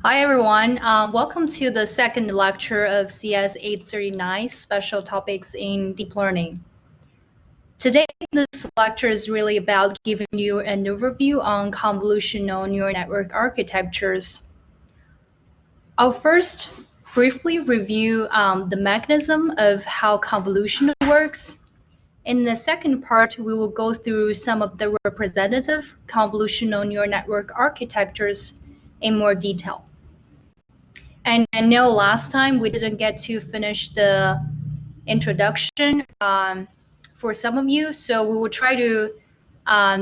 Hi everyone, welcome to the second lecture of CS839 Special Topics in Deep Learning. Today, this lecture is really about giving you an overview on convolutional neural network architectures. I'll first briefly review the mechanism of how convolutional works. In the second part, we will go through some of the representative convolutional neural network architectures in more detail. And I know last time we didn't get to finish the introduction for some of you, so we will try to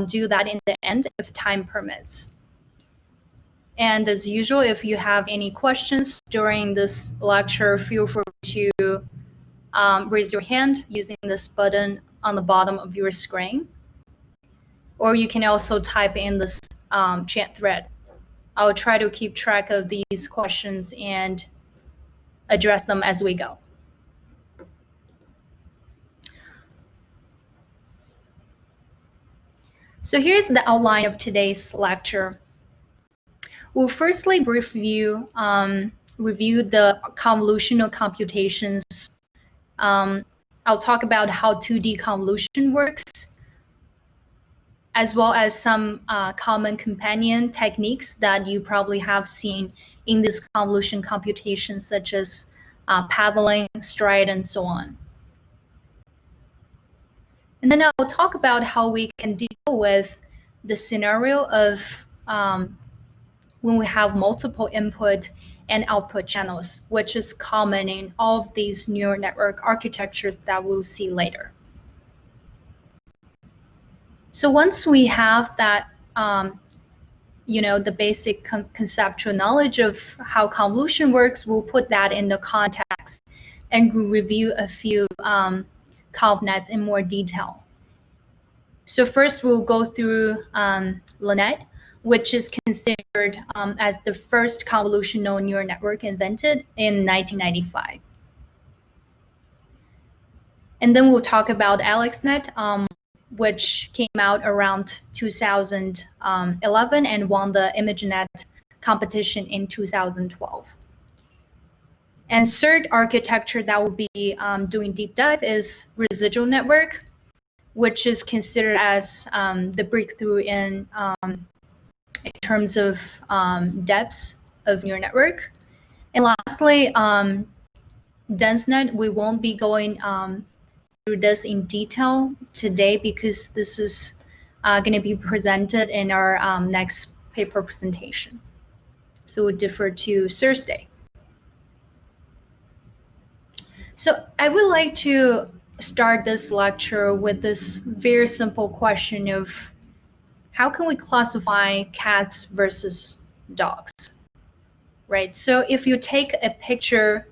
do that in the end if time permits. And as usual, if you have any questions during this lecture, feel free to raise your hand using this button on the bottom of your screen. Or you can also type in this chat thread. I'll try to keep track of these questions and address them as we go. So here's the outline of today's lecture. We'll firstly review the convolutional computations. I'll talk about how 2D convolution works, as well as some common companion techniques that you probably have seen in this convolution computation, such as paddling, stride, and so on. And then I'll talk about how we can deal with the scenario of when we have multiple input and output channels, which is common in all of these neural network architectures that we'll see later. So once we have that, the basic conceptual knowledge of how convolution works, we'll put that in the context and review a few convnets in more detail. So first, we'll go through LeNet, which is considered as the first convolutional neural network invented in 1995. And then we'll talk about AlexNet, which came out around 2011 and won the ImageNet competition in 2012. And third architecture that will be doing deep dive is residual network, which is considered as the breakthrough in terms of depths of neural network. And lastly, DenseNet, we won't be going through this in detail today because this is going to be presented in our next paper presentation. So we'll defer to Thursday. So I would like to start this lecture with this very simple question of how can we classify cats versus dogs, right? So if you take a picture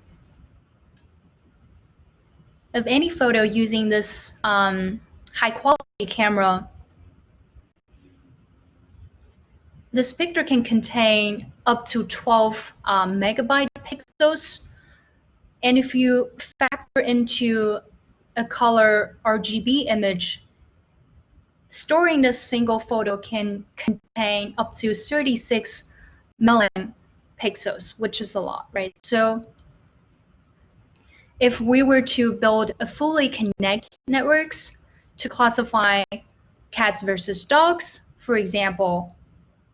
of any photo using this high quality camera, this picture can contain up to 12 megabyte pixels. And if you factor into a color RGB image, storing this single photo can contain up to 36 million pixels, which is a lot, right? So if we were to build a fully connected networks to classify cats versus dogs, for example,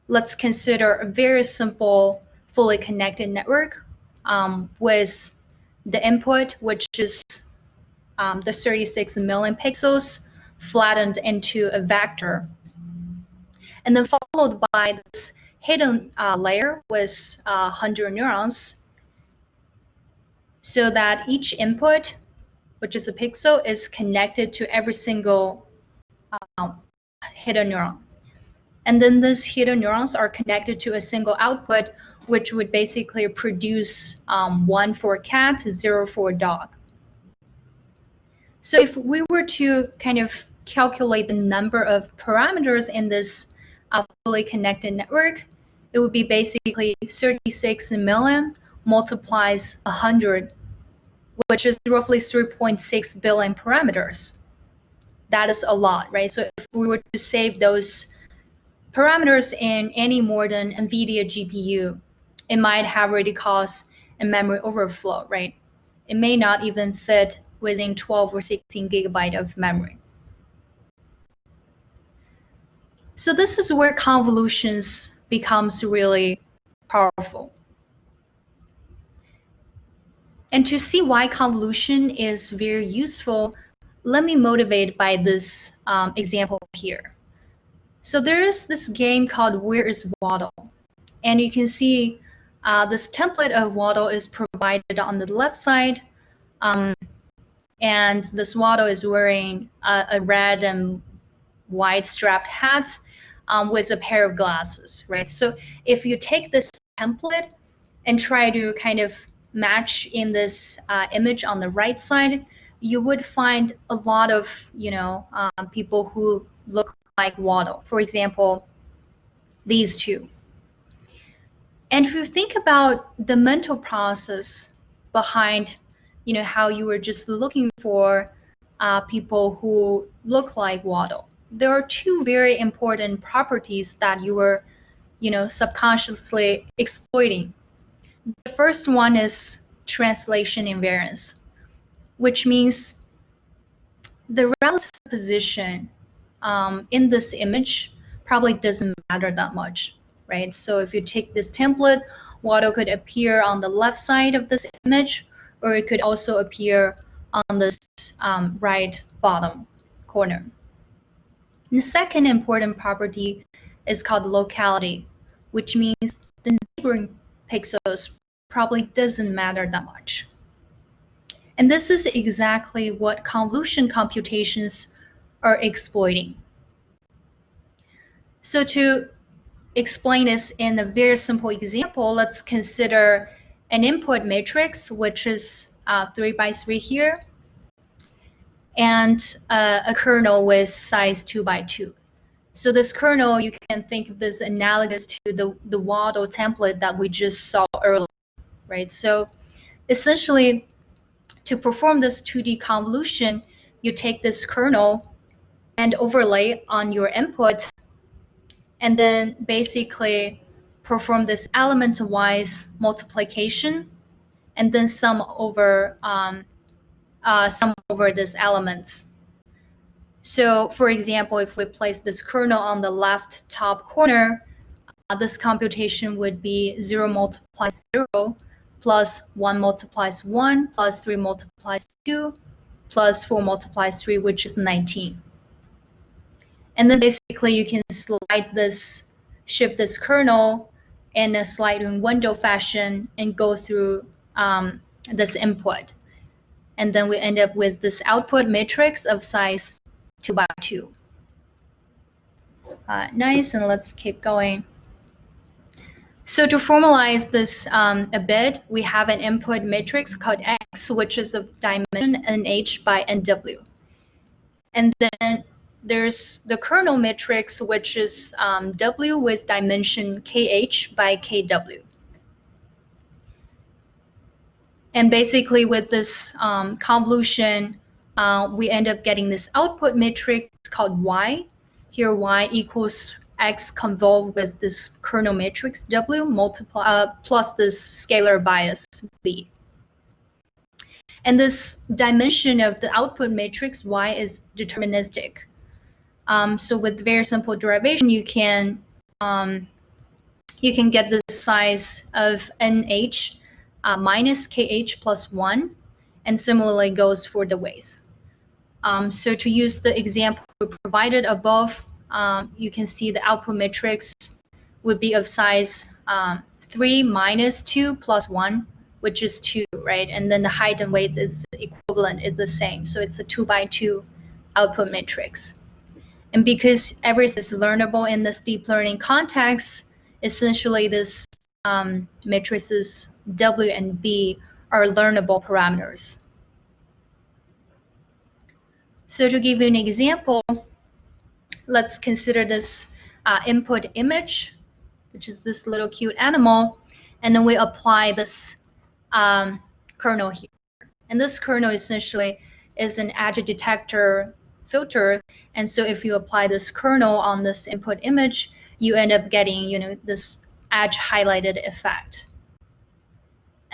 let's consider a very simple fully connected network with the input, which is the 36 million pixels flattened into a vector, and then followed by this hidden layer with 100 neurons, so that each input, which is a pixel, is connected to every single hidden neuron. And then these hidden neurons are connected to a single output, which would basically produce 1 for cat, 0 for dog. So if we were to kind of calculate the number of parameters in this fully connected network, it would be basically 36 million multiplies 100, which is roughly 3.6 billion parameters. That is a lot, right? So if we were to save those parameters in any modern NVIDIA GPU, it might have already caused a memory overflow, right? It may not even fit within 12 or 16 gigabyte of memory. So this is where convolutions becomes really powerful. And to see why convolution is very useful, let me motivate by this example here. So there is this game called Where is Waddle? And you can see this template of Waddle is provided on the left side. And this Waddle is wearing a red and white strapped hat with a pair of glasses, right? So if you take this template and try to kind of match in this image on the right side, you would find a lot of, people who look like Waddle. For example, these two. And if you think about the mental process behind, how you were just looking for people who look like Waddle, there are two very important properties that you were, subconsciously exploiting. The first one is translation invariance, which means the relative position in this image probably doesn't matter that much, right? So if you take this template, Waddle could appear on the left side of this image, or it could also appear on this right bottom corner. And the second important property is called locality, which means the neighboring pixels probably doesn't matter that much. And this is exactly what convolution computations are exploiting. So to explain this in a very simple example, let's consider an input matrix, which is 3 by 3 here, and a kernel with size 2 by 2. So this kernel, you can think of this analogous to the Waddle template that we just saw earlier, right? So essentially, to perform this 2D convolution, you take this kernel and overlay on your input, and then basically perform this element-wise multiplication, and then sum over these elements. So for example, if we place this kernel on the left top corner, this computation would be 0 multiplies 0 plus 1 multiplies 1 plus 3 multiplies 2 plus 4 multiplies 3, which is 19. And then basically you can shift this kernel in a sliding window fashion and go through this input. And then we end up with this output matrix of size 2 by 2. Nice, and let's keep going. So to formalize this a bit, we have an input matrix called X, which is of dimension NH by NW. And then there's the kernel matrix, which is W with dimension KH by KW. And basically with this convolution, we end up getting this output matrix called Y. Here Y equals X convolved with this kernel matrix W plus this scalar bias B. And this dimension of the output matrix Y is deterministic. So with very simple derivation, you can get the size of NH minus KH plus 1, and similarly goes for the weights. So to use the example we provided above, you can see the output matrix would be of size 3 minus 2 plus 1, which is 2, right? And then the height and weight is equivalent, is the same. So it's a 2 by 2 output matrix. And because everything is learnable in this deep learning context, essentially this matrices W and B are learnable parameters. So to give you an example, let's consider this input image, which is this little cute animal, and then we apply this kernel here. And this kernel essentially is an edge detector filter, and so if you apply this kernel on this input image, you end up getting this edge highlighted effect.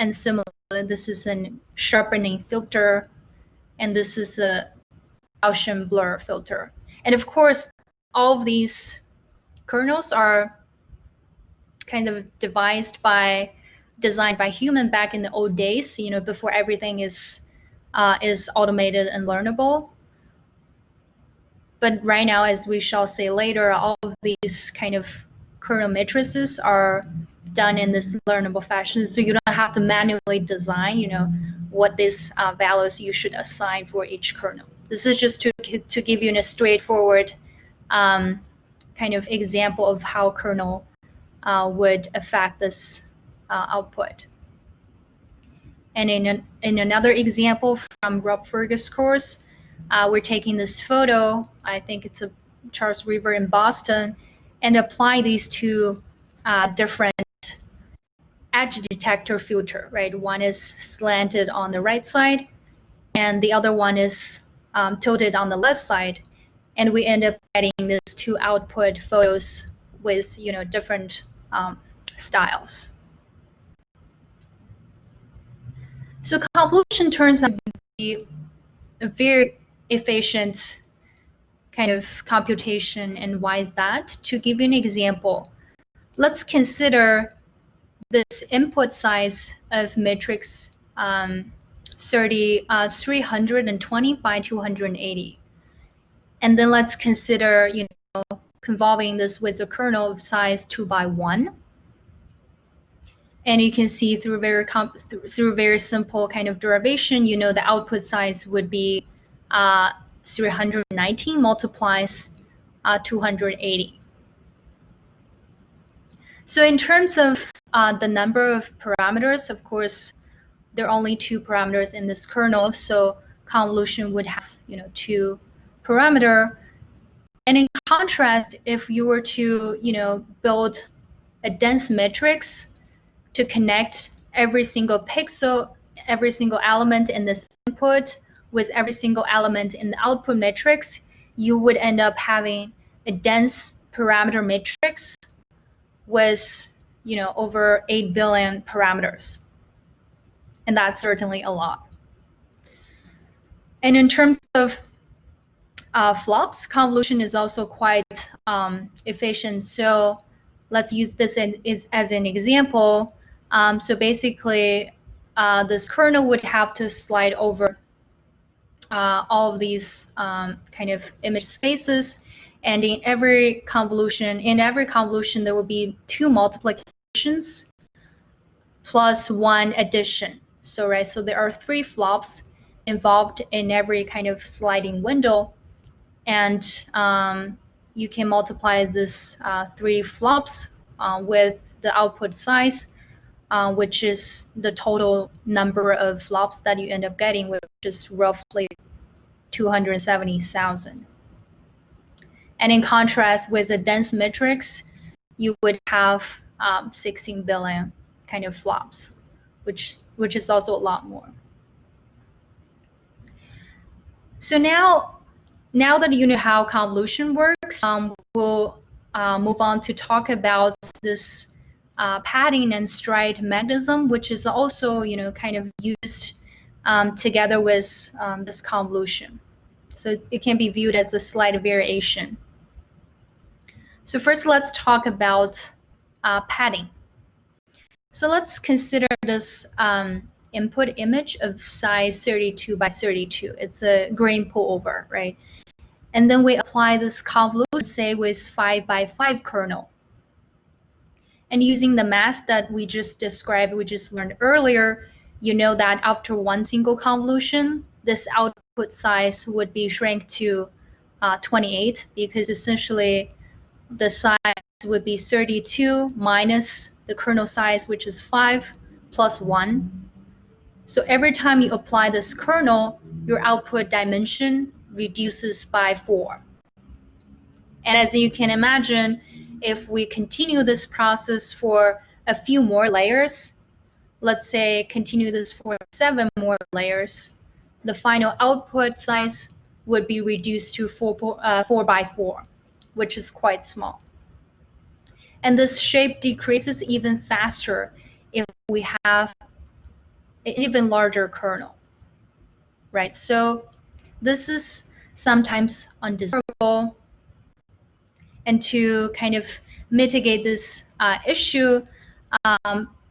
And similarly, this is a sharpening filter, and this is a Gaussian blur filter. And of course, all of these kernels are kind of designed by human back in the old days, before everything is automated and learnable. But right now, as we shall say later, all of these kind of kernel matrices are done in this learnable fashion, so you don't have to manually design, what these values you should assign for each kernel. This is just to give you a straightforward kind of example of how kernel would affect this output. And in another example from Rob Fergus' course, we're taking this photo, I think it's a Charles River in Boston, and apply these two different edge detector filter, right? One is slanted on the right side, and the other one is tilted on the left side. And we end up getting these two output photos with, different styles. So convolution turns out to be a very efficient kind of computation. And why is that? To give you an example, let's consider this input size of matrix 320 by 280. And then let's consider, convolving this with a kernel of size 2 by 1. And you can see through very simple kind of derivation, the output size would be 319 multiplies 280. So in terms of the number of parameters, of course, there are only 2 parameters in this kernel, so convolution would have, 2 parameter. And in contrast, if you were to, build a dense matrix to connect every single pixel, every single element in this input with every single element in the output matrix, you would end up having a dense parameter matrix with, over 8 billion parameters. And that's certainly a lot. And in terms of flops, convolution is also quite efficient. So let's use this as an example. So basically, this kernel would have to slide over all of these kind of image spaces. And in every convolution, there will be 2 multiplications plus 1 addition. So there are 3 flops involved in every kind of sliding window. And you can multiply this 3 flops with the output size, which is the total number of flops that you end up getting, which is roughly 270,000. And in contrast with a dense matrix, you would have 16 billion kind of flops, which is also a lot more. So now that you know how convolution works, we'll move on to talk about this padding and stride mechanism, which is also, kind of used together with this convolution. So it can be viewed as a slight variation. So first, let's talk about padding. So let's consider this input image of size 32 by 32. It's a grain pullover, right? And then we apply this convolution, say, with 5 by 5 kernel. And using the math that we just described, we just learned earlier, you know that after one single convolution, this output size would be shrank to 28, because essentially the size would be 32 minus the kernel size, which is 5, plus 1. So every time you apply this kernel, your output dimension reduces by 4. And as you can imagine, if we continue this process for a few more layers, let's say continue this for 7 more layers, the final output size would be reduced to 4 by 4, which is quite small. And this shape decreases even faster if we have an even larger kernel, right? So this is sometimes undesirable. And to kind of mitigate this issue,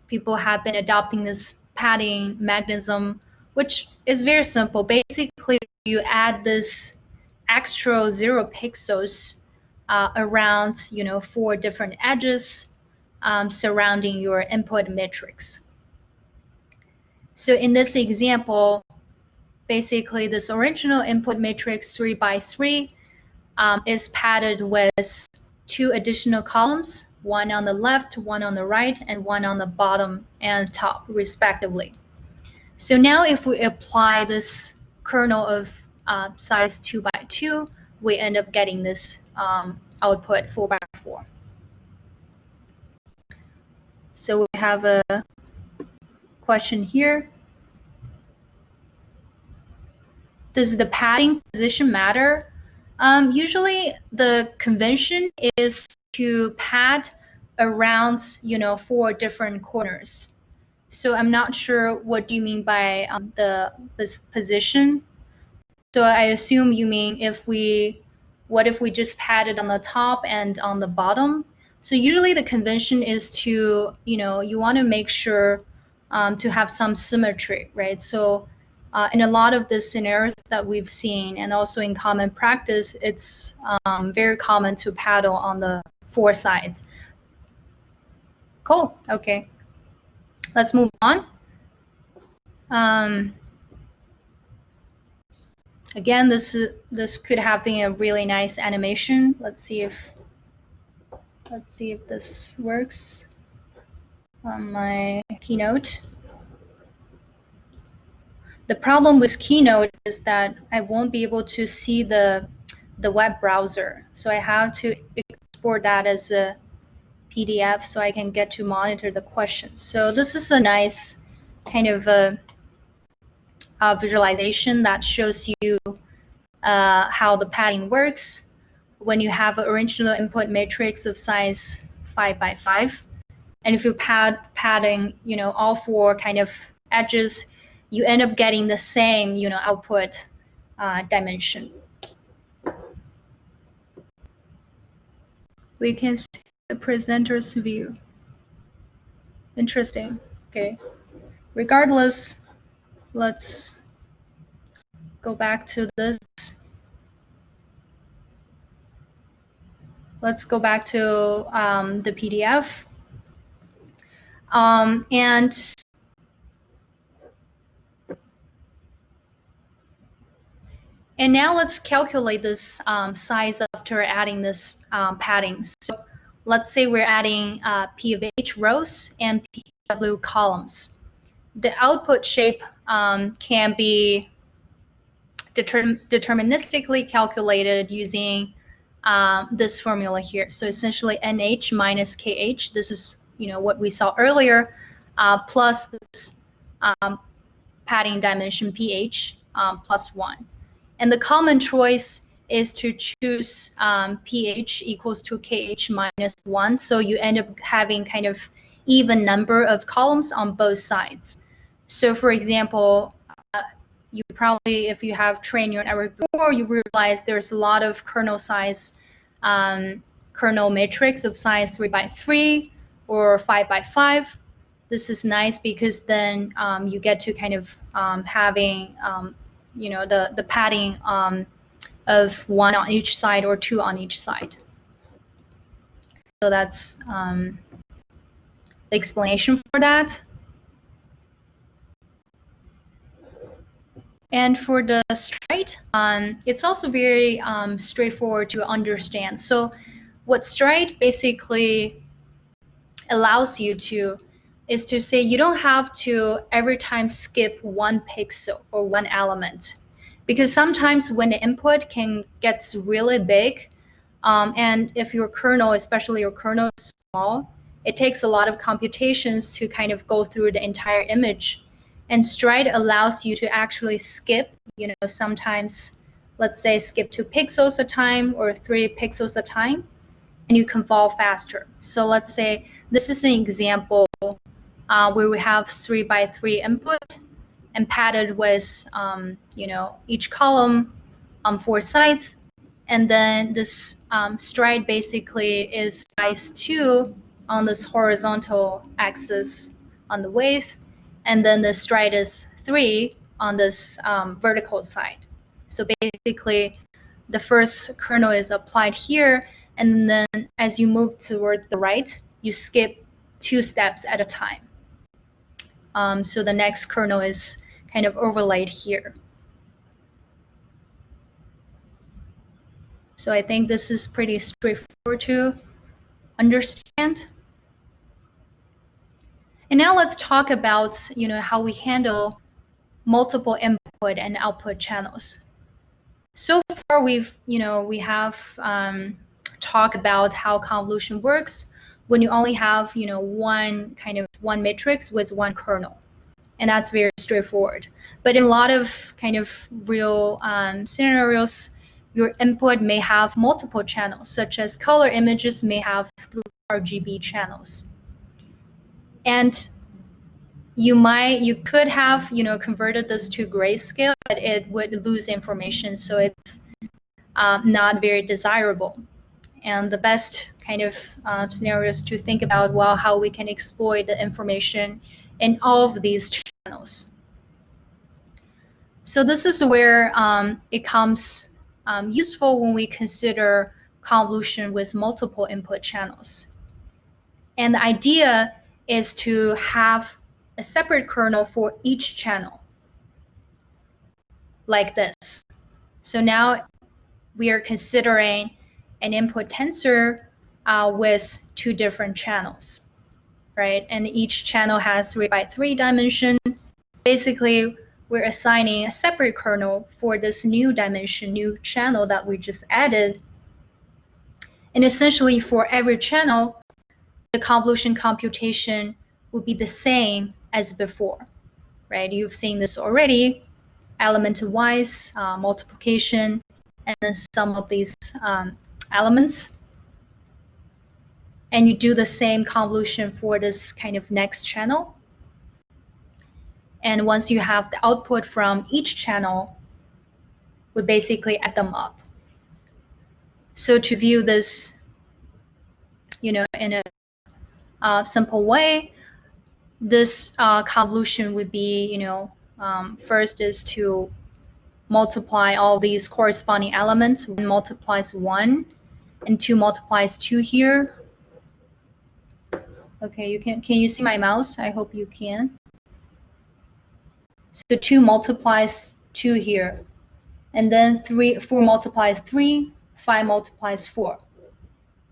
people have been adopting this padding mechanism, which is very simple. Basically, you add this extra 0 pixels around, 4 different edges surrounding your input matrix. So in this example, basically this original input matrix 3 by 3 is padded with 2 additional columns, one on the left, one on the right, and one on the bottom and top, respectively. So now if we apply this kernel of size 2 by 2, we end up getting this output 4 by 4. So we have a question here. Does the padding position matter? Usually the convention is to pad around, 4 different corners. So I'm not sure what do you mean by this position. So I assume you mean what if we just pad it on the top and on the bottom? So usually the convention is to, you want to make sure to have some symmetry, right? So in a lot of the scenarios that we've seen, and also in common practice, it's very common to paddle on the 4 sides. Cool. Okay. Let's move on. Again, this could have been a really nice animation. Let's see if this works on my Keynote. The problem with Keynote is that I won't be able to see the web browser. So I have to export that as a PDF so I can get to monitor the questions. So this is a nice kind of a visualization that shows you how the padding works when you have an original input matrix of size 5 by 5. And if you padding, all 4 kind of edges, you end up getting the same, output dimension. We can see the presenter's view. Interesting. Okay. Regardless, let's go back to this. Let's go back to the PDF. And now let's calculate this size after adding this padding. So let's say we're adding P of H rows and PW columns. The output shape can be deterministically calculated using this formula here. So essentially NH minus KH, this is what we saw earlier, plus this padding dimension PH plus 1. And the common choice is to choose pH equals to KH minus 1. So you end up having kind of even number of columns on both sides. So for example, you probably, if you have trained your network before, you realize there's a lot of kernel size, kernel matrix of size 3 by 3 or 5 by 5. This is nice because then you get to kind of having the padding of 1 on each side or 2 on each side. So that's the explanation for that. And for the stride, it's also very straightforward to understand. So what stride basically allows you to is to say you don't have to every time skip 1 pixel or 1 element, because sometimes when the input gets really big, and if your kernel, especially your kernel is small, it takes a lot of computations to kind of go through the entire image. And stride allows you to actually skip, sometimes, let's say, skip 2 pixels a time or 3 pixels a time, and you can fall faster. So let's say this is an example where we have 3x3 input and padded with, each column on 4 sides. And then this stride basically is size 2 on this horizontal axis on the width, and then the stride is 3 on this vertical side. So basically, the first kernel is applied here, and then as you move toward the right, you skip 2 steps at a time. So the next kernel is kind of overlaid here. So I think this is pretty straightforward to understand. And now let's talk about, how we handle multiple input and output channels. So far, we have talked about how convolution works when you only have, one matrix with one kernel, and that's very straightforward. But in a lot of kind of real scenarios, your input may have multiple channels, such as color images may have 3 RGB channels. And you could have, converted this to grayscale, but it would lose information, so it's not very desirable. And the best kind of scenarios to think about, well, how we can exploit the information in all of these channels. So this is where it comes useful when we consider convolution with multiple input channels. And the idea is to have a separate kernel for each channel, like this. So now we are considering an input tensor with 2 different channels, right? And each channel has 3x3 dimension. Basically, we're assigning a separate kernel for this new dimension, new channel that we just added. And essentially, for every channel, the convolution computation will be the same as before, right? You've seen this already, element-wise multiplication, and then sum of these elements. And you do the same convolution for this kind of next channel. And once you have the output from each channel, we basically add them up. So to view this, in a simple way, this convolution would be, first is to multiply all these corresponding elements. 1 multiplies 1, and 2 multiplies 2 here. Okay, can you see my mouse? I hope you can. So 2 multiplies 2 here, and then 4 multiplies 3, 5 multiplies 4,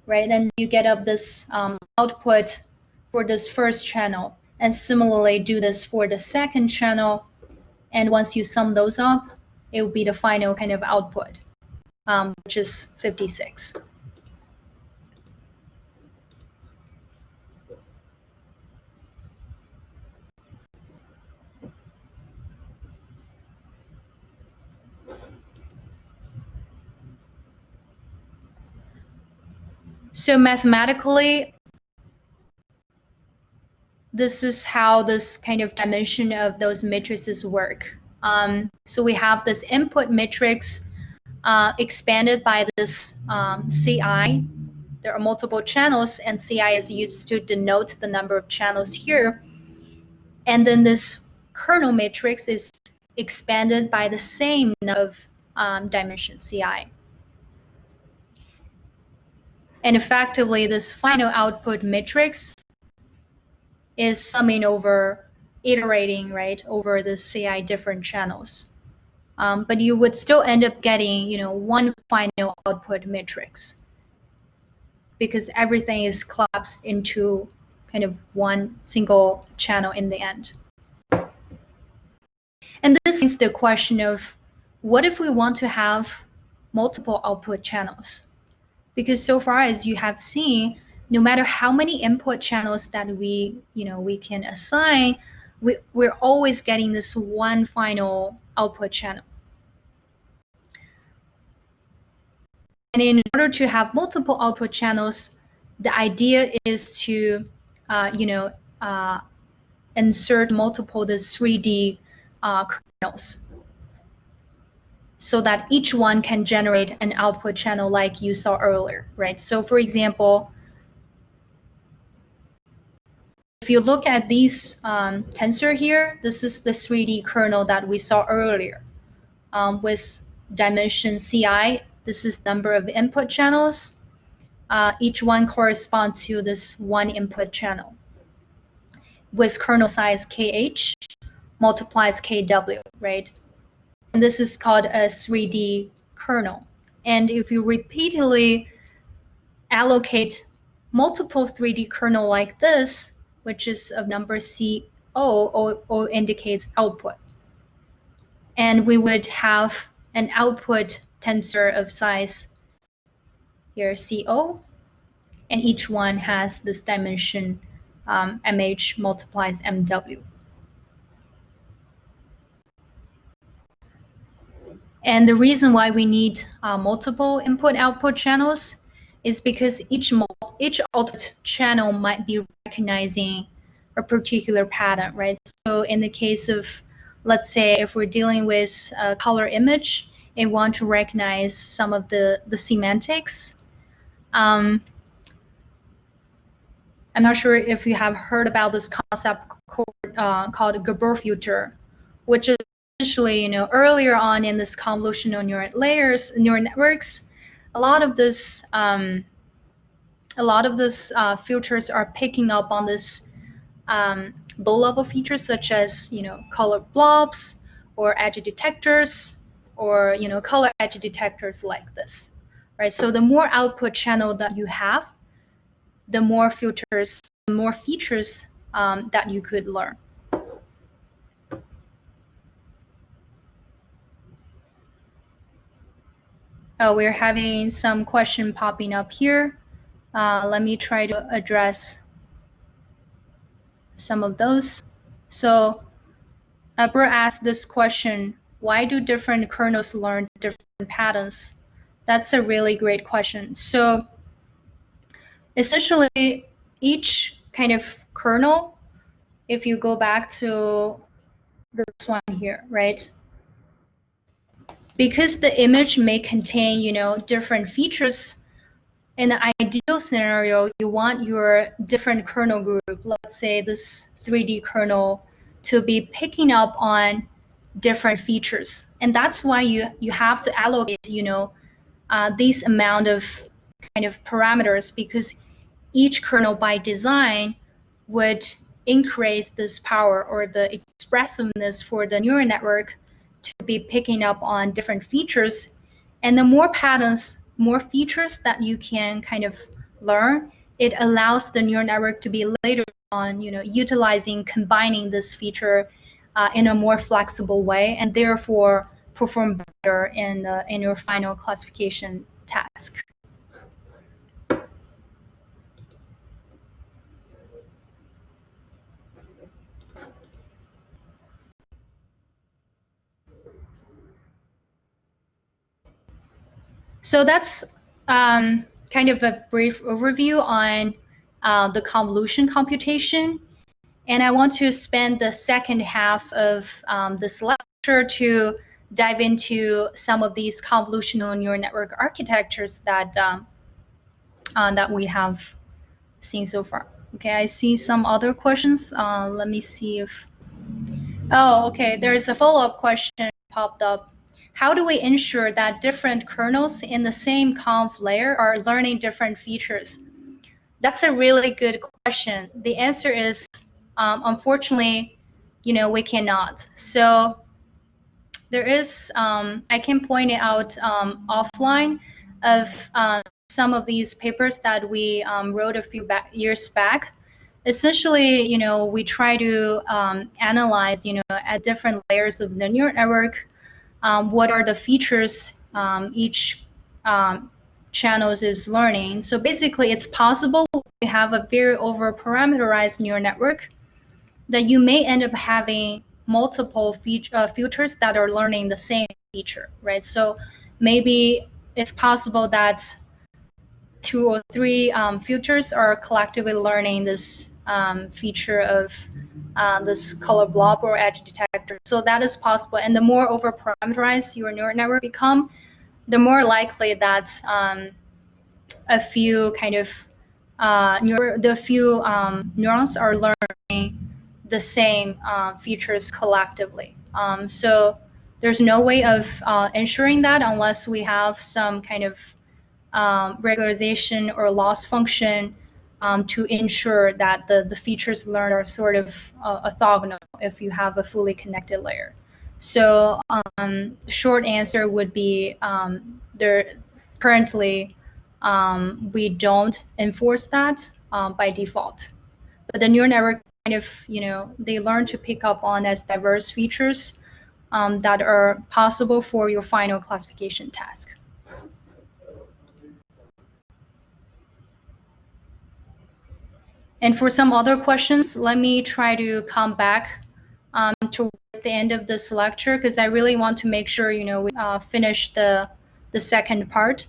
right? And you get up this output for this first channel, and similarly do this for the second channel. And once you sum those up, it will be the final kind of output, which is 56. So mathematically, this is how this kind of dimension of those matrices work. So we have this input matrix expanded by this CI. There are multiple channels, and CI is used to denote the number of channels here. And then this kernel matrix is expanded by the same number of dimension CI. And effectively, this final output matrix is summing over, iterating, right, over the CI different channels. But you would still end up getting, one final output matrix, because everything is collapsed into kind of one single channel in the end. And this is the question of, what if we want to have multiple output channels? Because so far as you have seen, no matter how many input channels that we can assign, we're always getting this one final output channel. And in order to have multiple output channels, the idea is to, insert multiple the 3D kernels, so that each one can generate an output channel like you saw earlier, right? So for example, if you look at these tensor here, this is the 3D kernel that we saw earlier with dimension Ci. This is number of input channels. Each one corresponds to this one input channel with kernel size kh multiplies kw, right? And this is called a 3D kernel. And if you repeatedly allocate multiple 3D kernel like this, which is of number CO, indicates output. And we would have an output tensor of size here, CO, and each one has this dimension mh multiplies mw. And the reason why we need multiple input-output channels is because each output channel might be recognizing a particular pattern, right? So in the case of, let's say, if we're dealing with a color image and want to recognize some of the semantics, I'm not sure if you have heard about this concept called a Gabor filter, which is essentially, earlier on in this convolutional neural networks, a lot of this filters are picking up on this low-level features such as, color blobs or edge detectors or, color edge detectors like this, right? So the more output channel that you have, the more filters, the more features that you could learn. Oh, we're having some question popping up here. Let me try to address some of those. So Bro asked this question, why do different kernels learn different patterns? That's a really great question. So essentially, each kind of kernel, if you go back to this one here, right? Because the image may contain, different features, in the ideal scenario, you want your different kernel group, let's say this 3D kernel, to be picking up on different features. And that's why you have to allocate, this amount of kind of parameters, because each kernel by design would increase this power or the expressiveness for the neural network to be picking up on different features. And the more patterns, more features that you can kind of learn, it allows the neural network to be later on, utilizing, combining this feature in a more flexible way, and therefore perform better in your final classification task. So that's kind of a brief overview on the convolution computation. And I want to spend the second half of this lecture to dive into some of these convolutional neural network architectures that that we have seen so far. Okay, I see some other questions. Let me see if. Oh, okay. There's a follow-up question popped up. How do we ensure that different kernels in the same conv layer are learning different features? That's a really good question. The answer is, unfortunately, we cannot. So there is, I can point it out offline of some of these papers that we wrote a few years back. Essentially, we try to analyze, at different layers of the neural network, what are the features each channels is learning. So basically, it's possible to have a very over-parameterized neural network that you may end up having multiple filters that are learning the same feature, right? So maybe it's possible that 2 or 3 filters are collectively learning this feature of this color blob or edge detector. So that is possible. And the more over-parameterized your neural network become, the more likely that a few kind of neurons are learning the same features collectively. So there's no way of ensuring that unless we have some kind of regularization or loss function to ensure that the features learned are sort of orthogonal if you have a fully connected layer. So the short answer would be there currently we don't enforce that by default. But the neural network kind of, they learn to pick up on as diverse features that are possible for your final classification task. And for some other questions, let me try to come back towards the end of this lecture because I really want to make sure we finish the second part.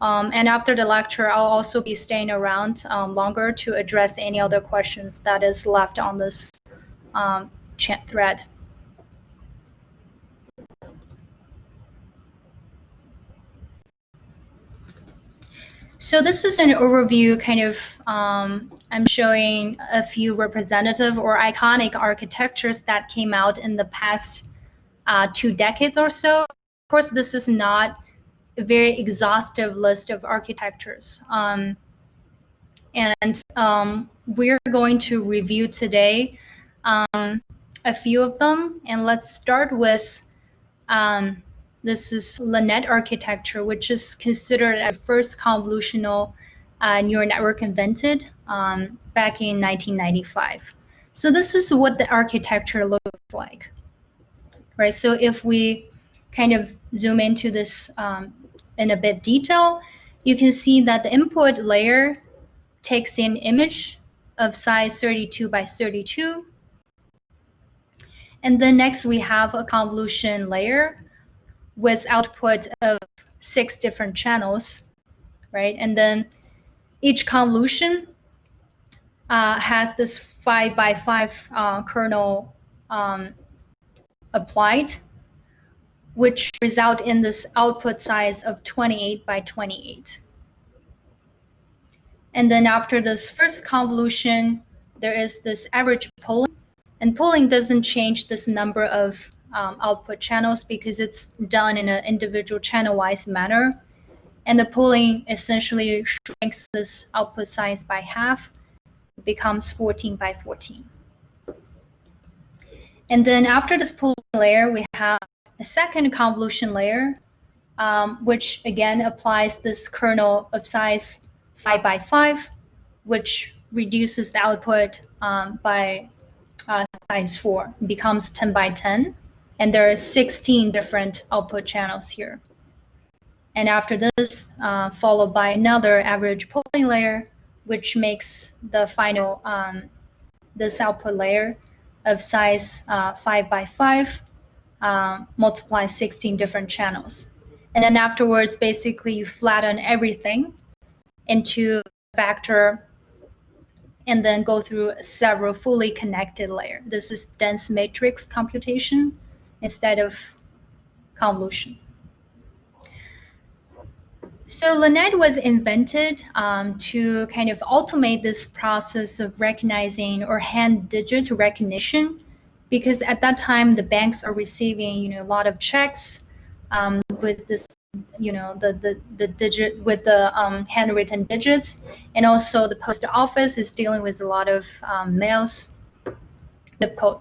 And after the lecture, I'll also be staying around longer to address any other questions that is left on this chat thread. So this is an overview kind of, I'm showing a few representative or iconic architectures that came out in the past 2 decades or so. Of course, this is not a very exhaustive list of architectures. And we're going to review today a few of them. And let's start with this is LeNet architecture, which is considered the first convolutional neural network invented back in 1995. So this is what the architecture looks like, right? So if we kind of zoom into this in a bit detail, you can see that the input layer takes in image of size 32 by 32. And then next we have a convolution layer with output of 6 different channels, right? And then each convolution has this 5 by 5 kernel applied, which result in this output size of 28 by 28. And then after this first convolution, there is this average polling. And polling doesn't change this number of output channels because it's done in an individual channel-wise manner. And the polling essentially shrinks this output size by half. It becomes 14 by 14. And then after this polling layer, we have a second convolution layer, which again applies this kernel of size 5 by 5, which reduces the output by size 4. It becomes 10 by 10. And there are 16 different output channels here. And after this, followed by another average polling layer, which makes the final, this output layer of size 5 by 5, multiply 16 different channels. And then afterwards, basically, you flatten everything into a vector and then go through several fully connected layers. This is dense matrix computation instead of convolution. So LeNet was invented to kind of automate this process of recognizing or hand digit recognition, because at that time the banks are receiving a lot of checks with this the digit with the handwritten digits, and also the post office is dealing with a lot of mails, zip code.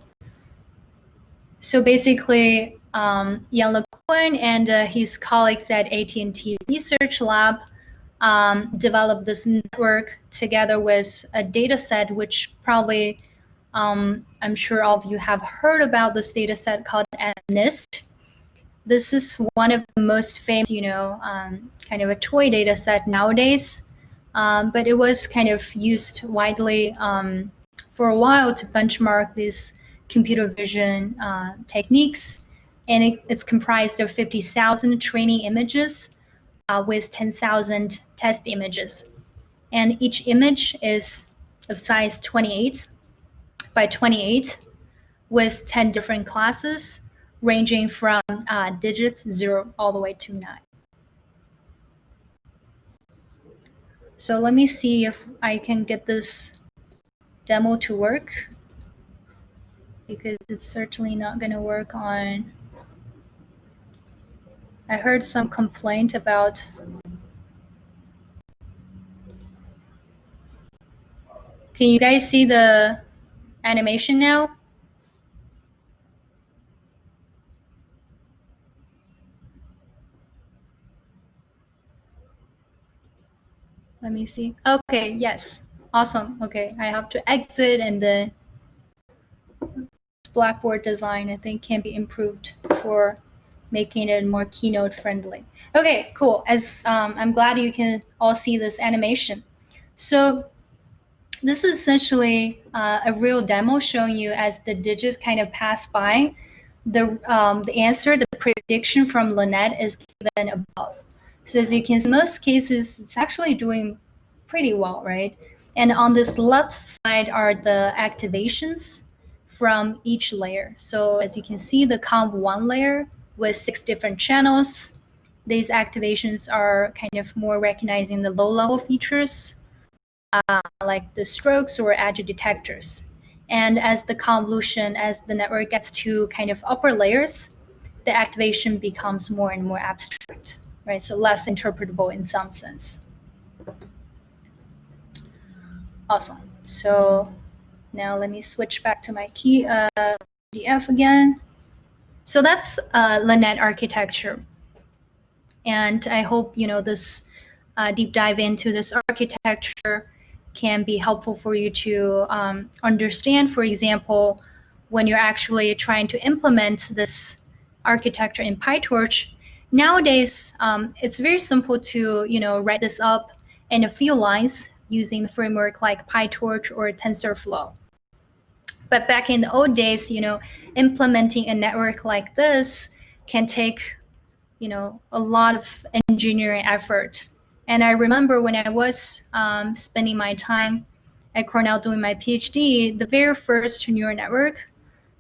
So basically, Jan LeCun and his colleagues at AT&T Research Lab developed this network together with a data set, which probably I'm sure all of you have heard about this data set called NIST. This is one of the most famous, kind of a toy data set nowadays, but it was kind of used widely for a while to benchmark these computer vision techniques, and it's comprised of 50,000 training images with 10,000 test images, and each image is of size 28 by 28, with 10 different classes ranging from digits 0 all the way to 9. So let me see if I can get this demo to work, because it's certainly not going to work on. I heard some complaint about. Can you guys see the animation now? Let me see. Okay, yes. Awesome. Okay, I have to exit, and the Blackboard design, I think, can be improved for making it more keynote friendly. Okay, cool. As I'm glad you can all see this animation. So this is essentially a real demo showing you as the digits kind of pass by, the answer, the prediction from Lynette is given above. So as you can see, in most cases, it's actually doing pretty well, right? And on this left side are the activations from each layer. So as you can see, the Conv1 layer with 6 different channels. These activations are kind of more recognizing the low-level features, like the strokes or edge detectors. And as the convolution, as the network gets to kind of upper layers, the activation becomes more and more abstract, right? So less interpretable in some sense. Awesome. So now let me switch back to my key PDF again. So that's Lynette architecture. And I hope this deep dive into this architecture can be helpful for you to understand. For example, when you're actually trying to implement this architecture in PyTorch, nowadays it's very simple to write this up in a few lines using the framework like PyTorch or TensorFlow. But back in the old days, implementing a network like this can take a lot of engineering effort. And I remember when I was spending my time at Cornell doing my PhD, the very first neural network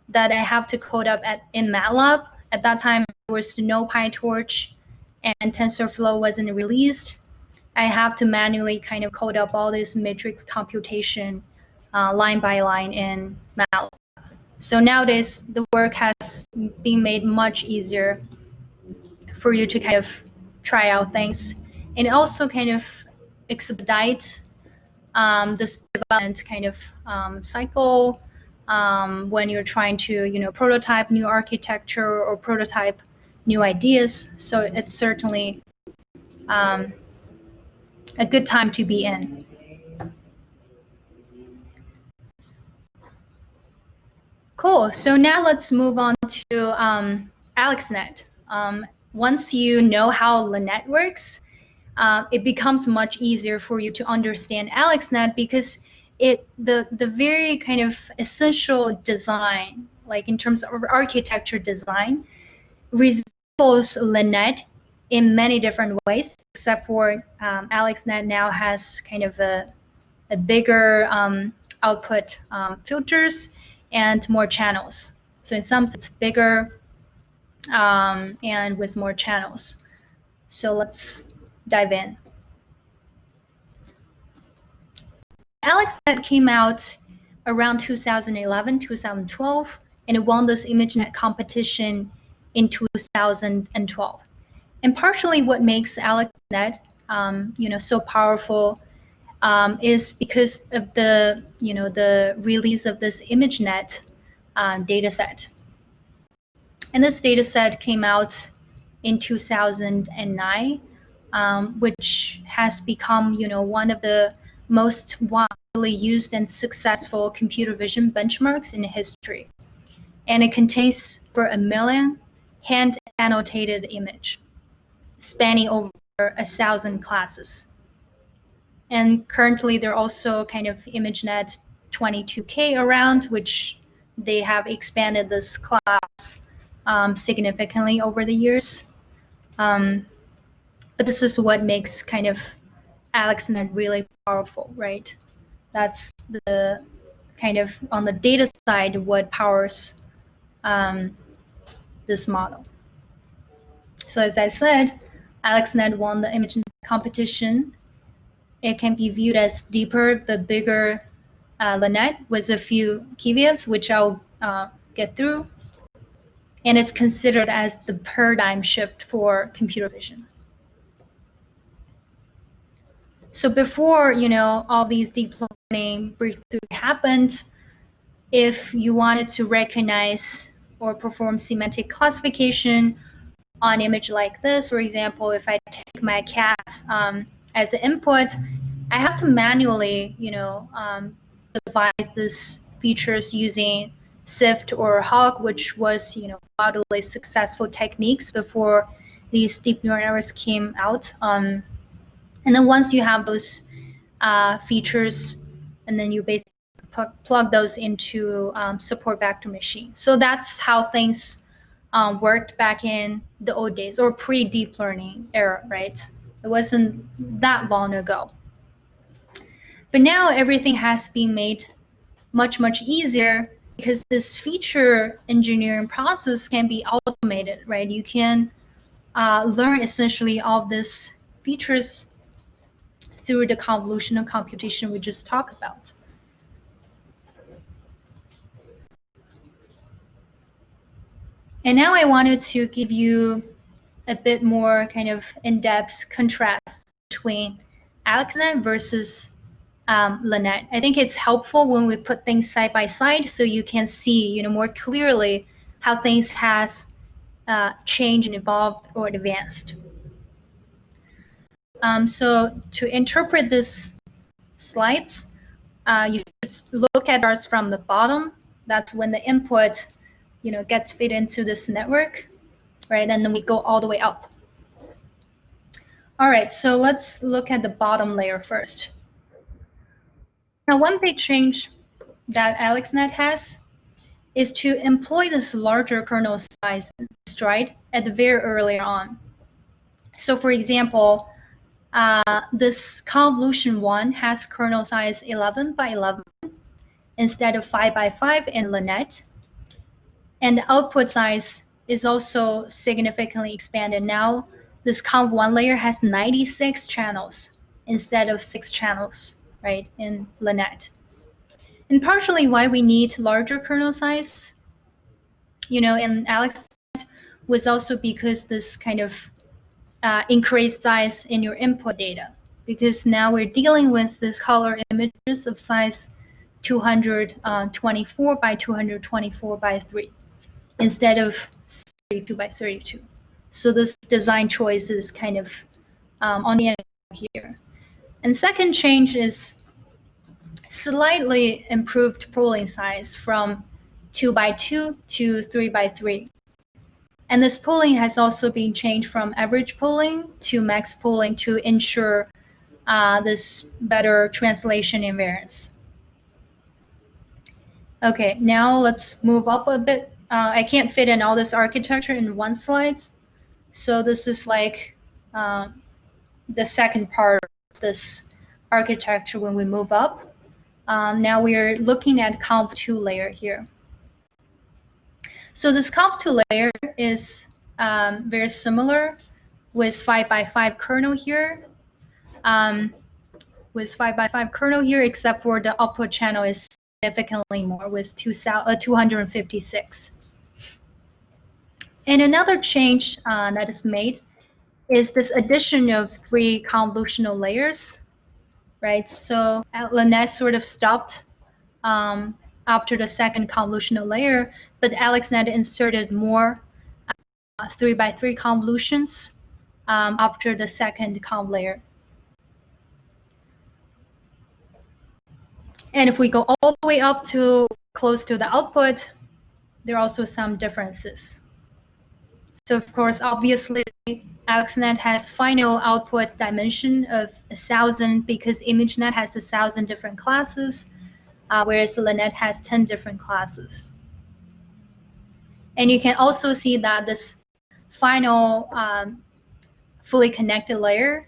that I have to code up in MATLAB, at that time there was no PyTorch and TensorFlow wasn't released. I have to manually kind of code up all this matrix computation line by line in MATLAB. So nowadays the work has been made much easier for you to kind of try out things, and also kind of expedite this development kind of cycle when you're trying to prototype new architecture or prototype new ideas. So it's certainly a good time to be in. Cool. So now let's move on to AlexNet. Once you know how Lynette works, it becomes much easier for you to understand AlexNet, because the very kind of essential design, like in terms of architecture design, resembles Lynette in many different ways, except for AlexNet now has kind of a bigger output filters and more channels. So in some sense, it's bigger and with more channels. So let's dive in. AlexNet came out around 2011, 2012, and it won this ImageNet competition in 2012. And partially what makes AlexNet so powerful is because of the release of this ImageNet dataset. And this dataset came out in 2009, which has become one of the most widely used and successful computer vision benchmarks in history. And it contains over 1 million hand annotated images, spanning over 1,000 classes. And currently there are also kind of ImageNet 22K around, which they have expanded this class significantly over the years. But this is what makes kind of AlexNet really powerful, right? That's the kind of on the data side what powers this model. So as I said, AlexNet won the ImageNet competition. It can be viewed as deeper but bigger LeNet with a few caveats, which I'll get through. And it's considered as the paradigm shift for computer vision. So before, all these deep learning breakthroughs happened, if you wanted to recognize or perform semantic classification on image like this, for example, if I take my cat as an input, I have to manually, divide these features using SIFT or HOG, which was, wildly successful techniques before these deep neural networks came out. And then once you have those features, and then you basically plug those into support vector machine. So that's how things worked back in the old days, or pre-deep learning era, right? It wasn't that long ago. But now everything has been made much, much easier because this feature engineering process can be automated, right? You can learn essentially all of these features through the convolutional computation we just talked about. And now I wanted to give you a bit more kind of in-depth contrast between AlexNet versus LeNet. I think it's helpful when we put things side by side so you can see, more clearly how things has changed and evolved or advanced. So to interpret these slides, you should look at ours from the bottom. That's when the input, gets fed into this network, right? And then we go all the way up. All right, so let's look at the bottom layer first. Now, one big change that AlexNet has is to employ this larger kernel size stride at the very early on. So for example, this convolution 1 has kernel size 11 by 11 instead of 5 by 5 in LeNet. And the output size is also significantly expanded. Now, this conv1 layer has 96 channels instead of 6 channels, right, in LeNet. And partially why we need larger kernel size, in AlexNet was also because this kind of increased size in your input data. Because now we're dealing with this color images of size 224 by 224 by 3 instead of 32 by 32. So this design choice is kind of on the end here. And second change is slightly improved pooling size from 2 by 2 to 3 by 3. And this pooling has also been changed from average pooling to max pooling to ensure this better translation invariance. Okay, now let's move up a bit. I can't fit in all this architecture in one slide. So this is like the second part of this architecture when we move up. Now we're looking at conv2 layer here. So this conv2 layer is very similar with 5 by 5 kernel here. With 5 by 5 kernel here, except for the output channel is significantly more with 256. And another change that is made is this addition of 3 convolutional layers, right? So LeNet sort of stopped after the second convolutional layer, but AlexNet inserted more 3 by 3 convolutions after the second conv layer. And if we go all the way up to close to the output, there are also some differences. So of course, obviously, AlexNet has final output dimension of 1,000 because ImageNet has 1,000 different classes, whereas LeNet has 10 different classes. And you can also see that this final fully connected layer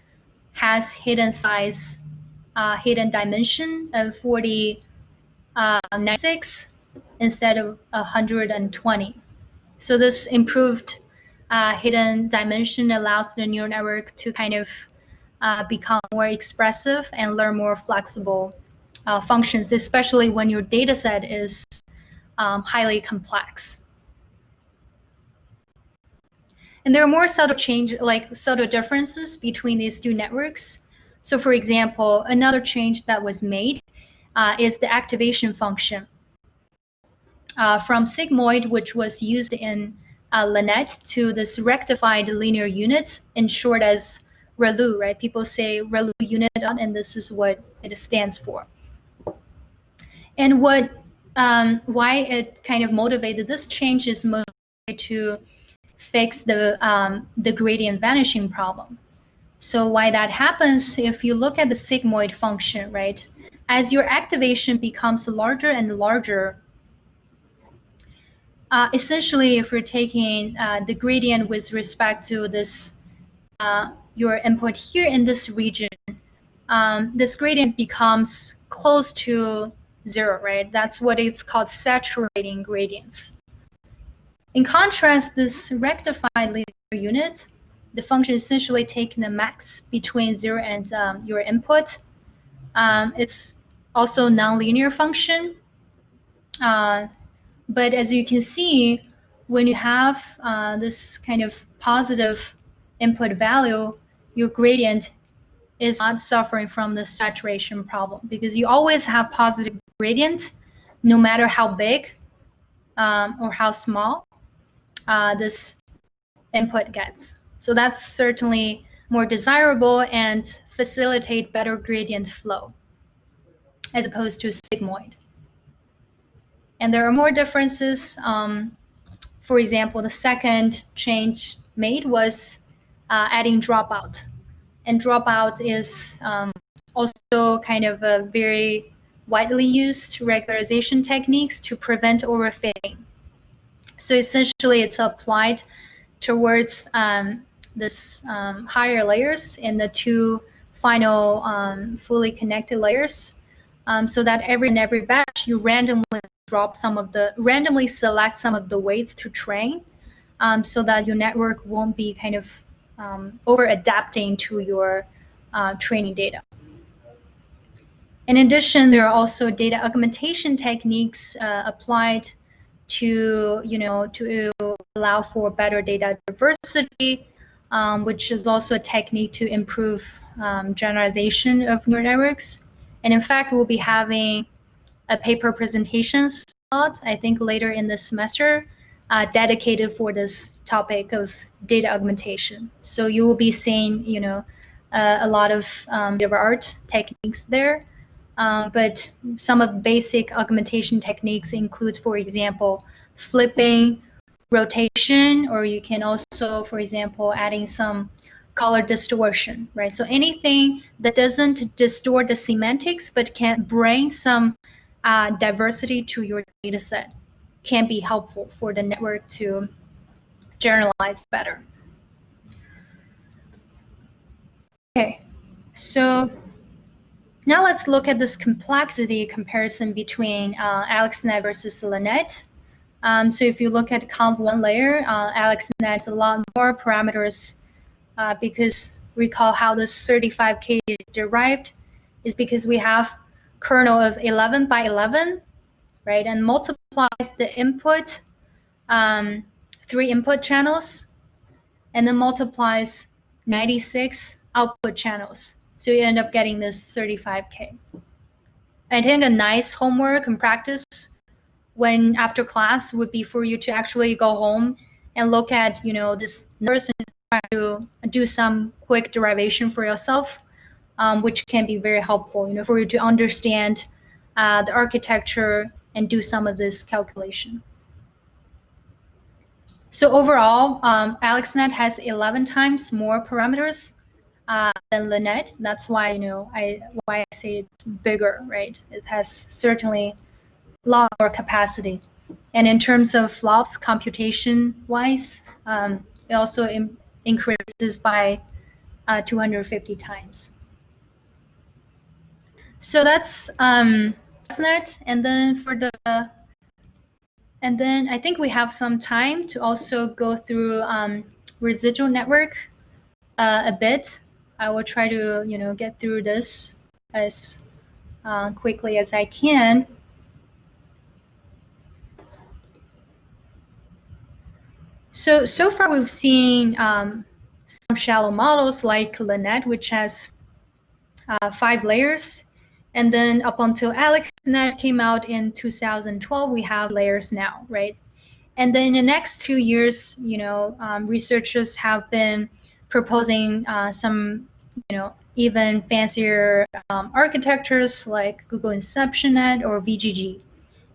has hidden size, hidden dimension of 40 96 instead of 120. So this improved hidden dimension allows the neural network to kind of become more expressive and learn more flexible functions, especially when your data set is highly complex. And there are more subtle differences between these two networks. So for example, another change that was made is the activation function. From sigmoid, which was used in LaNet, to this rectified linear unit, in short as ReLU, right? People say ReLU unit, and this is what it stands for. And why it kind of motivated this change is motivated to fix the gradient vanishing problem. So why that happens, if you look at the sigmoid function, right? As your activation becomes larger and larger, essentially, if you're taking the gradient with respect to this, your input here in this region, this gradient becomes close to 0, right? That's what it's called saturating gradients. In contrast, this rectified linear unit, the function essentially taking the max between 0 and your input. It's also a nonlinear function. But as you can see, when you have this kind of positive input value, your gradient is not suffering from the saturation problem, because you always have positive gradient, no matter how big or how small this input gets. So that's certainly more desirable and facilitate better gradient flow as opposed to sigmoid. And there are more differences. For example, the second change made was adding dropout. And dropout is also kind of a very widely used regularization techniques to prevent overfitting. So essentially, it's applied towards this higher layers in the two final fully connected layers, so that every batch you randomly select some of the weights to train, so that your network won't be kind of over adapting to your training data. In addition, there are also data augmentation techniques applied to allow for better data diversity, which is also a technique to improve generalization of neural networks. And in fact, we'll be having a paper presentation slot, I think later in the semester, dedicated for this topic of data augmentation. So you will be seeing, a lot of art techniques there. But some of the basic augmentation techniques include, for example, flipping, rotation, or you can also, for example, adding some color distortion, right? So anything that doesn't distort the semantics but can bring some diversity to your data set can be helpful for the network to generalize better. Okay, so now let's look at this complexity comparison between AlexNet versus LaNet. So if you look at Conv1 layer, AlexNet has a lot more parameters because recall how this 35K is derived is because we have kernel of 11 by 11, right, and multiplies the input, 3 input channels, and then multiplies 96 output channels. So you end up getting this 35K. I think a nice homework and practice when after class would be for you to actually go home and look at, this numbers and try to do some quick derivation for yourself, which can be very helpful, for you to understand the architecture and do some of this calculation. So overall, AlexNet has 11 times more parameters than LaNet. That's why I say it's bigger, right? It has certainly a lot more capacity. And in terms of flops, computation-wise, it also increases by 250 times. So that's net, and then I think we have some time to also go through residual network a bit. I will try to get through this as quickly as I can. So far we've seen some shallow models like LeNet, which has 5 layers. And then up until AlexNet came out in 2012, we have layers now, right? And then in the next 2 years, researchers have been proposing some, even fancier architectures like Google InceptionNet or VGG.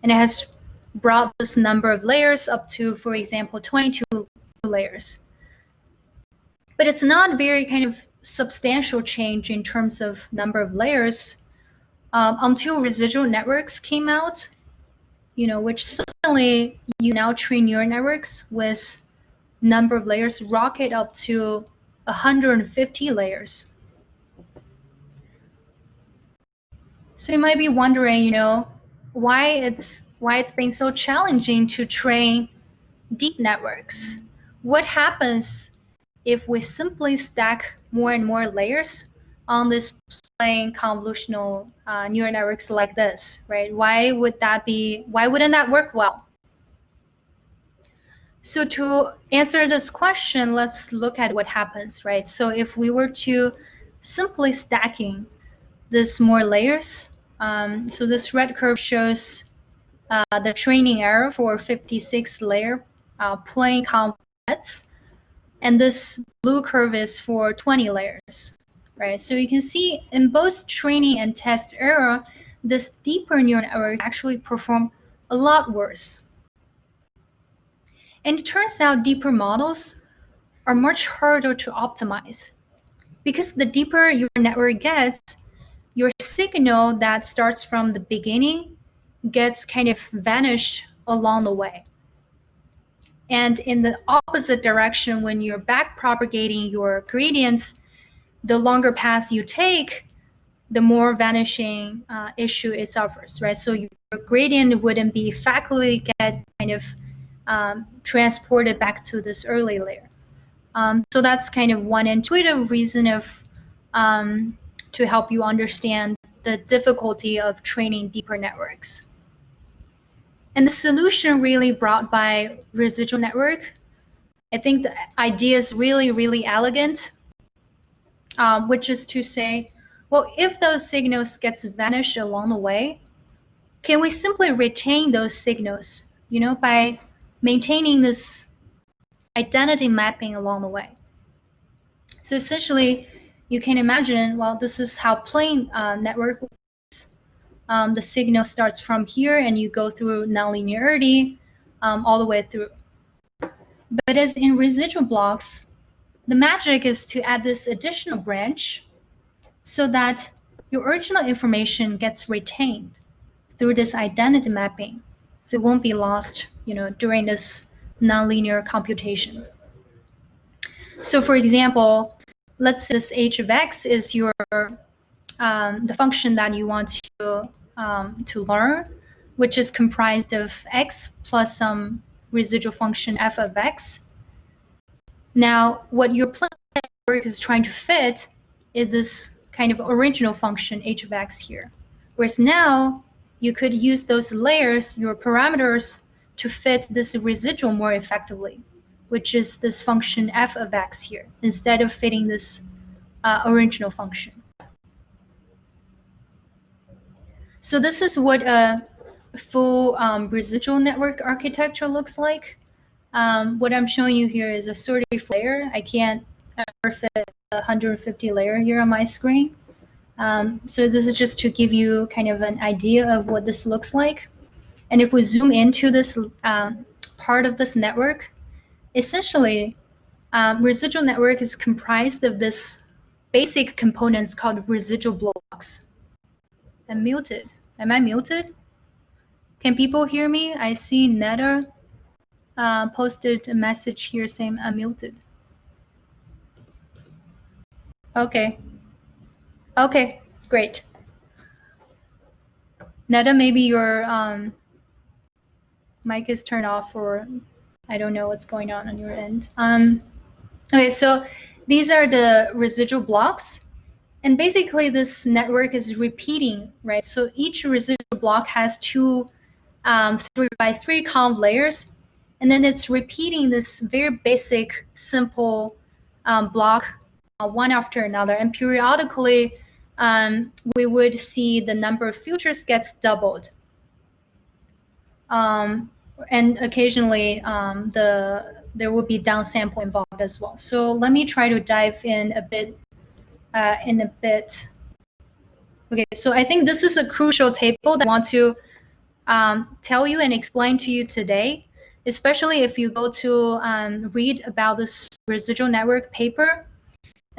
And it has brought this number of layers up to, for example, 22 layers. But it's not very kind of substantial change in terms of number of layers until residual networks came out, which suddenly you now train neural networks with number of layers rocket up to 150 layers. So you might be wondering, why it's been so challenging to train deep networks. What happens if we simply stack more and more layers on this plain convolutional neural networks like this, right? Why wouldn't that work well? So to answer this question, let's look at what happens, right? So if we were to simply stacking this more layers, so this red curve shows the training error for 56 layer plain convolutional nets. And this blue curve is for 20 layers, right? So you can see in both training and test error, this deeper neural network actually perform a lot worse. And it turns out deeper models are much harder to optimize because the deeper your network gets, your signal that starts from the beginning gets kind of vanished along the way. And in the opposite direction, when you're back propagating your gradients, the longer path you take, the more vanishing issue it suffers, right? So your gradient wouldn't be factually get kind of transported back to this early layer. So that's kind of one intuitive reason of to help you understand the difficulty of training deeper networks. And the solution really brought by residual network, I think the idea is really, really elegant, which is to say, well, if those signals gets vanished along the way, can we simply retain those signals, by maintaining this identity mapping along the way? So essentially, you can imagine, well, this is how plain network works. The signal starts from here and you go through nonlinearity all the way through. But as in residual blocks, the magic is to add this additional branch so that your original information gets retained through this identity mapping. So it won't be lost, during this nonlinear computation. So for example, let's say this h of x is your the function that you want to learn, which is comprised of x plus some residual function f of x. Now, what your plain network is trying to fit is this kind of original function h of x here. Whereas now, you could use those layers, your parameters, to fit this residual more effectively, which is this function f of x here, instead of fitting this original function. So this is what a full residual network architecture looks like. What I'm showing you here is a 34 layer. I can't ever fit a 150 layer here on my screen. So this is just to give you kind of an idea of what this looks like. And if we zoom into this part of this network, essentially, residual network is comprised of this basic components called residual blocks. I'm muted. Am I muted? Can people hear me? I see Netta posted a message here saying I'm muted. Okay. Okay, great. Netta, maybe your mic is turned off, or I don't know what's going on your end. Okay, so these are the residual blocks. And basically, this network is repeating, right? So each residual block has two 3x3 conv layers, and then it's repeating this very basic, simple block one after another. And periodically, we would see the number of filters gets doubled. And occasionally, there will be downsample involved as well. So let me try to dive in a bit. Okay, so I think this is a crucial table that I want to tell you and explain to you today, especially if you go to read about this residual network paper.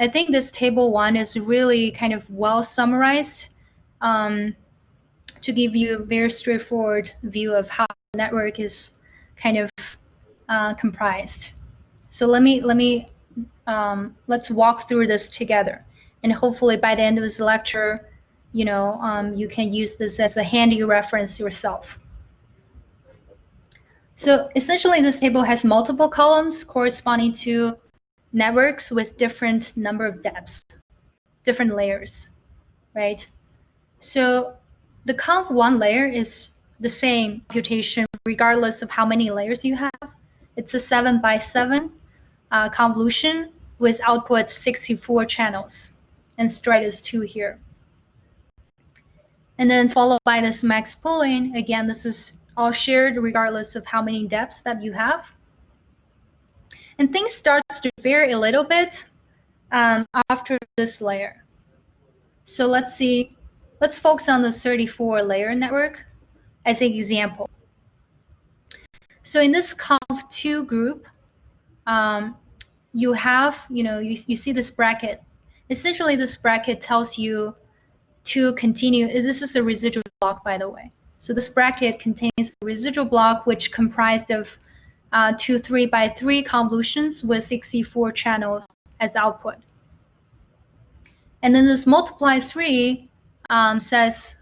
I think this table one is really kind of well summarized to give you a very straightforward view of how the network is kind of comprised. So let's walk through this together, and hopefully by the end of this lecture, you can use this as a handy reference yourself. So essentially, this table has multiple columns corresponding to networks with different number of depths, different layers, right? So the conv1 layer is the same computation regardless of how many layers you have. It's a 7x7 convolution with output 64 channels, and stride is 2 here. And then followed by this max pooling. Again, this is all shared regardless of how many depths that you have. And things start to vary a little bit after this layer. So let's focus on the 34 layer network as an example. So in this conv2 group, you have, you see this bracket. Essentially, this bracket tells you to continue. This is a residual block, by the way. So this bracket contains a residual block which comprised of two 3x3 convolutions with 64 channels as output. And then this multiply 3 says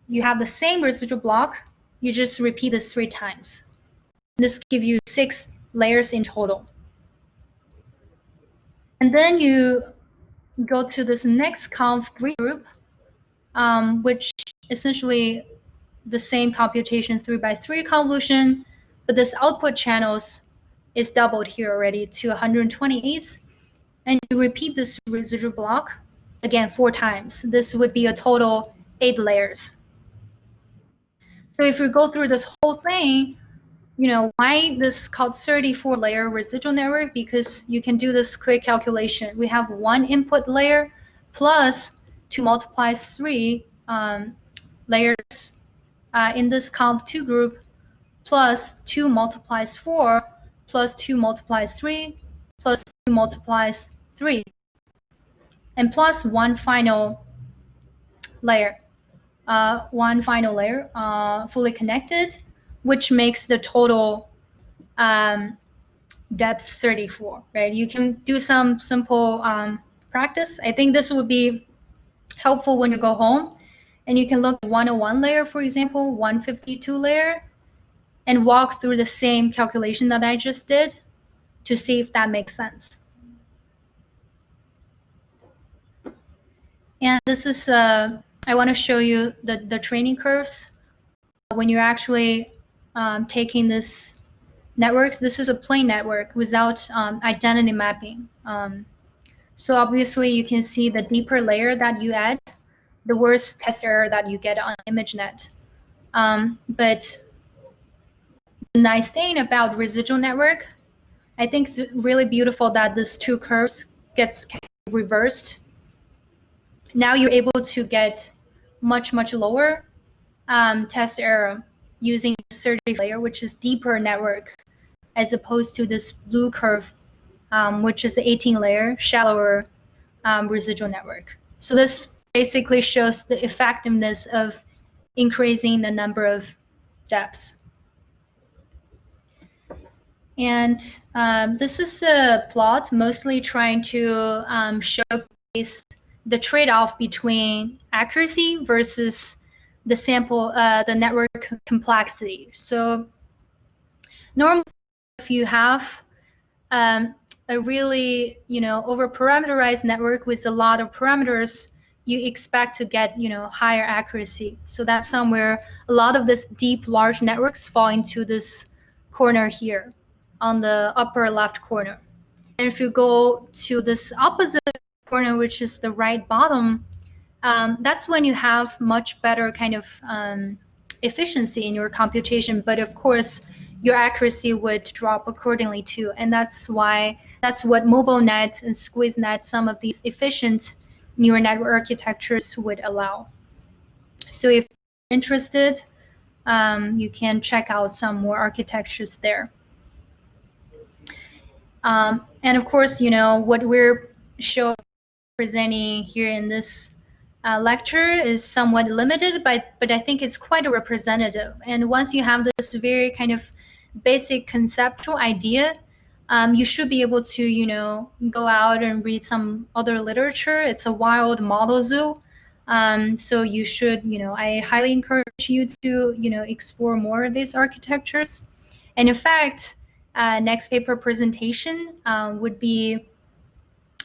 you have the same residual block, you just repeat this 3 times. This gives you 6 layers in total. And then you go to this next conv3 group, which essentially the same computation 3x3 convolution, but this output channels is doubled here already to 128. And you repeat this residual block again 4 times. This would be a total 8 layers. So if we go through this whole thing, why this is called 34 layer residual network? Because you can do this quick calculation. We have 1 input layer plus 2 multiplies 3 layers in this conv2 group, plus 2 multiplies 4 plus 2 multiplies 3 plus 2 multiplies 3, and plus 1 final layer. Fully connected, which makes the total depth 34, right? You can do some simple practice. I think this would be helpful when you go home, and you can look at 101 layer, for example, 152 layer, and walk through the same calculation that I just did to see if that makes sense. And this is, I want to show you the training curves. When you're actually taking this network, this is a plain network without identity mapping. So obviously you can see the deeper layer that you add, the worse test error that you get on ImageNet. But the nice thing about residual network, I think it's really beautiful that these 2 curves gets reversed. Now you're able to get much lower test error using the 30 layer, which is deeper network, as opposed to this blue curve, which is the 18 layer shallower residual network. So this basically shows the effectiveness of increasing the number of depths. And this is a plot mostly trying to showcase the trade-off between accuracy versus the network complexity. So normally, if you have a really, over parameterized network with a lot of parameters, you expect to get, higher accuracy. So that's somewhere a lot of this deep, large networks fall into this corner here on the upper left corner. And if you go to this opposite corner, which is the right bottom, that's when you have much better kind of efficiency in your computation. But of course, your accuracy would drop accordingly too. And that's what MobileNet and SqueezeNet, some of these efficient neural network architectures would allow. So if you're interested, you can check out some more architectures there. And of course, what we're presenting here in this lecture is somewhat limited, but I think it's quite a representative. And once you have this very kind of basic conceptual idea, you should be able to, go out and read some other literature. It's a wild model zoo. So you should, I highly encourage you to, explore more of these architectures. And in fact, next paper presentation would be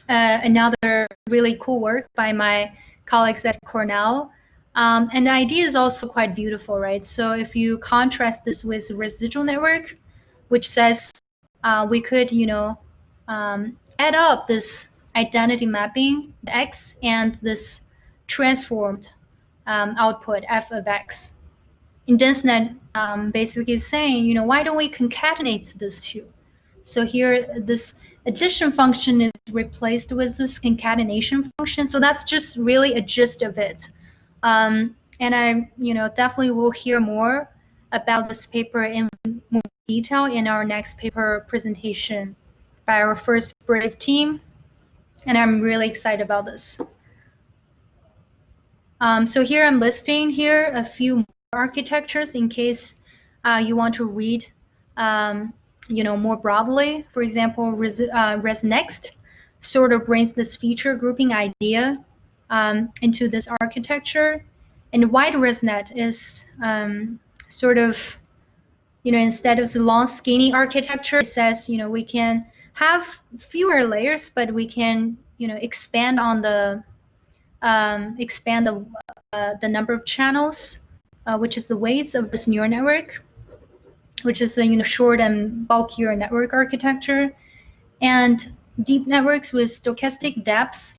another really cool work by my colleagues at Cornell. And the idea is also quite beautiful, right? So if you contrast this with residual network, which says we could, add up this identity mapping, X, and this transformed output, F of X. In DenseNet, basically is saying, why don't we concatenate these two? So here, this addition function is replaced with this concatenation function. So that's just really a gist of it. And I, definitely will hear more about this paper in more detail in our next paper presentation by our first Brave team. And I'm really excited about this. So here I'm listing here a few more architectures in case you want to read more broadly. For example, ResNext sort of brings this feature grouping idea into this architecture. And wide ResNet is sort of, instead of the long skinny architecture, it says, we can have fewer layers, but we can, expand on the the number of channels, which is the weights of this neural network, which is the short and bulkier network architecture. And deep networks with stochastic depths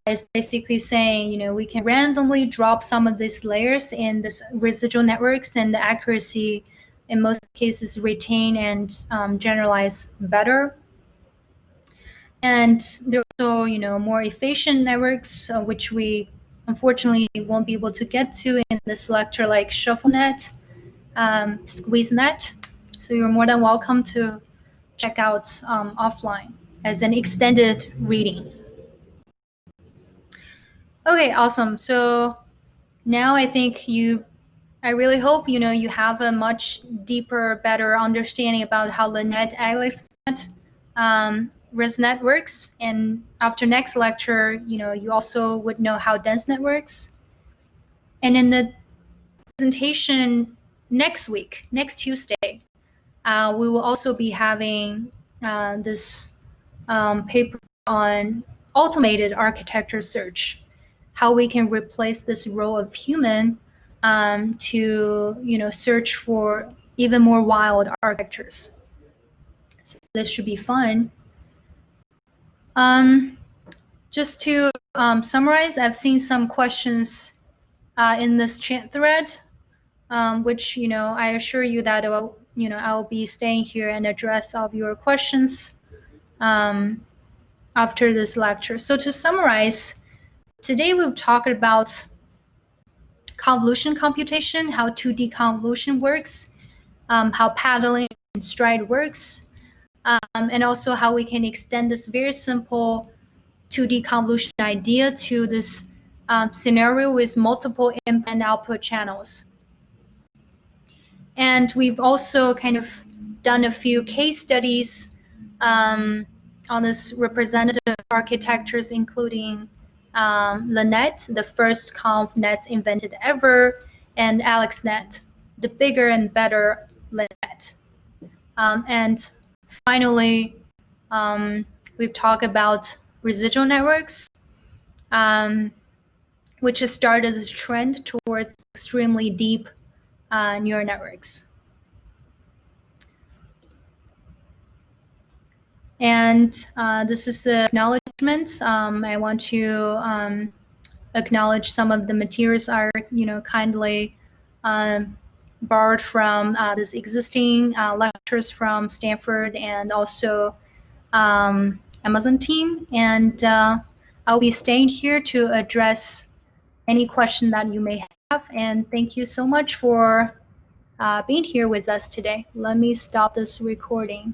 is basically saying, we can randomly drop some of these layers in this residual networks, and the accuracy in most cases retain and generalize better. And there are also, more efficient networks, which we unfortunately won't be able to get to in this lecture, like ShuffleNet, SqueezeNet. So you're more than welcome to check out offline as an extended reading. Okay, awesome. So now I think I really hope you have a much deeper, better understanding about how the net AlexNet ResNet works, and after next lecture, you also would know how DenseNet works. And in the presentation next week, next Tuesday, we will also be having this paper on automated architecture search, how we can replace this role of human to search for even more wild architectures. So this should be fun. Just to summarize, I've seen some questions in this chat thread, which I assure you that I'll be staying here and address all of your questions after this lecture. So to summarize, today we've talked about convolution computation, how 2D convolution works, how paddling and stride works, and also how we can extend this very simple 2D convolution idea to this scenario with multiple input and output channels. And we've also kind of done a few case studies on this representative architectures, including LaNet, the first conv nets invented ever, and AlexNet, the bigger and better LaNet. And finally, we've talked about residual networks, which has started a trend towards extremely deep neural networks. And this is the acknowledgement. I want to acknowledge some of the materials are, kindly borrowed from this existing lectures from Stanford and also Amazon team. And I'll be staying here to address any question that you may have. And thank you so much for being here with us today. Let me stop this recording.